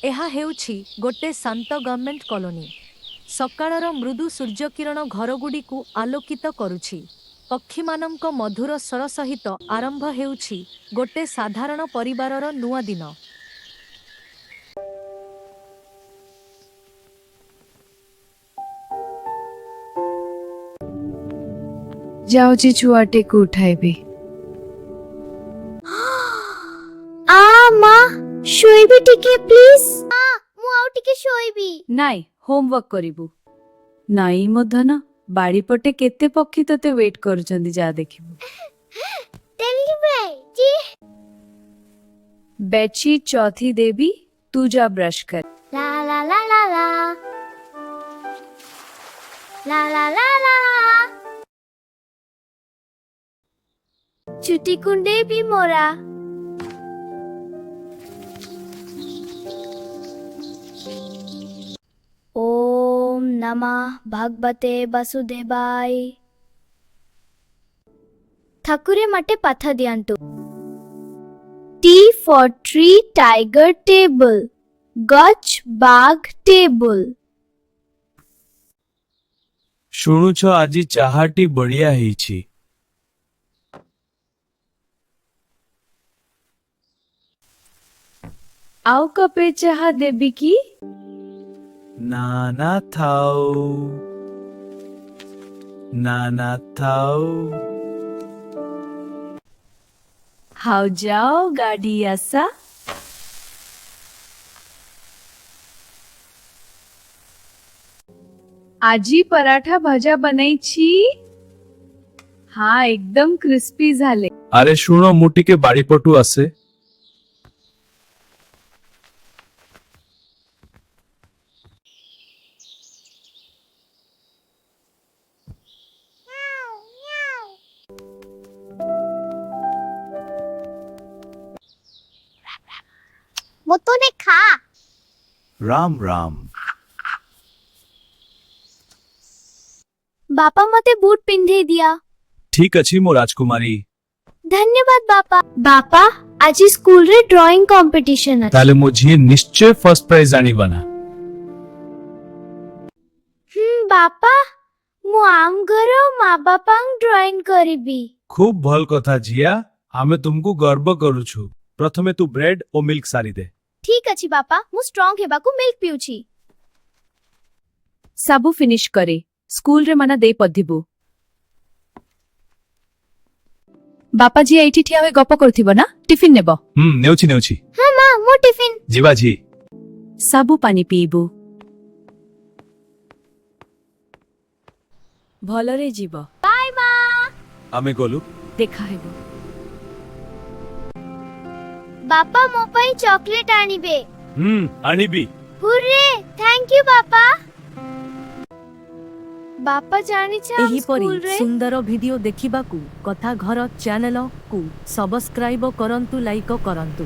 ଏହା ହେଉଛି ଗୋଟେ ଶାନ୍ତ ଗଭର୍ଣ୍ଣମେଣ୍ଟ କଲୋନୀ। ସକାଳର ମୃଦୁ ସୂର୍ଯ୍ୟକିରଣ ଘରଗୁଡ଼ିକୁ ଆଲୋକିତ କରୁଛି। ପକ୍ଷୀମାନଙ୍କ ମଧୁର ସ୍ୱର ସହିତ ଆରମ୍ଭ ହେଉଛି ଗୋଟେ ସାଧାରଣ ପରିବାରର ନୂଆ ଦିନ। ଯାଉଛି ଛୁଆଟିକୁ ଉଠାଇବି। ମା ଶୋଇବି ଟିକେ ପ୍ଲିଜ। ମୁଁ ଆଉ ଟିକେ ଶୋଇବି। ନାଇଁ ହୋମୱାର୍କ କରିବୁ। ନାଇଁ ମୋ ଧନ, ବାଡ଼ି ପଟେ କେତେ ପକ୍ଷୀ ତତେ ୱେଟ୍ କରୁଛନ୍ତି, ଯା ଦେଖିବୁ। बेडशीट चौथी देवी, तू जा ब्रश कर। ला ला ला ला ला ला ला ला ला चुटी कुंडे भी मोरा। ओम नमः भगवते वसुदेवाय। ठाकुरे मटे पथ दियंतु। T for tree, tiger, table. गच बाग टेबल। शुणुछ आजी चाहाटी बढ़िया ହେଇଛି। आओ कपे चाह देवी की। नाना थाओ, नाना थाओ। हाउ जाओ गाड़ी आसा। आजी पराठा भाजा बनाई। हाँ एकदम क्रिस्पी झाले। अरे शुणो मु टिके बाड़ी पटू आसे। मोतो ने खा। राम राम। बापा मते बूट पिंधे दिया। ठीक अछि मो राजकुमारी। धन्यवाद बापा। बापा आज स्कूल रे ड्राइंग कंपटीशन है। ताले मो झी निश्चय फर्स्ट प्राइज आनी बना। बापा मु आम घर माँ बापा ड्राइंग करीबी। खूब भल कथा झिया, आमे तुमको गर्व करूछु। प्रथमे तू ब्रेड और मिल्क सारी दे। ठीक अछि बापा, मु स्ट्रांग हेबाकू मिल्क पिउछि। सबु फिनिश करे स्कूल रे मना दे पधिबु। बापा जी एठी ठिया होय गप करथिबो ना, टिफिन नेबो। नेउछि नेउछि। हां मां मो टिफिन। जीवा जी। सबु पानी पीबू। भलरे जीव। बाय मां। आमे गोलु। देखा हेबो। बापा मो पई चॉकलेट आनिबे। आनिबी। हुर्रे थैंक यू बापा। बापा जानी छ एही परी स्कूल रे सुंदर वीडियो देखिबाकू कथा घर चैनल को सब्सक्राइब करंतु, लाइक करंतु।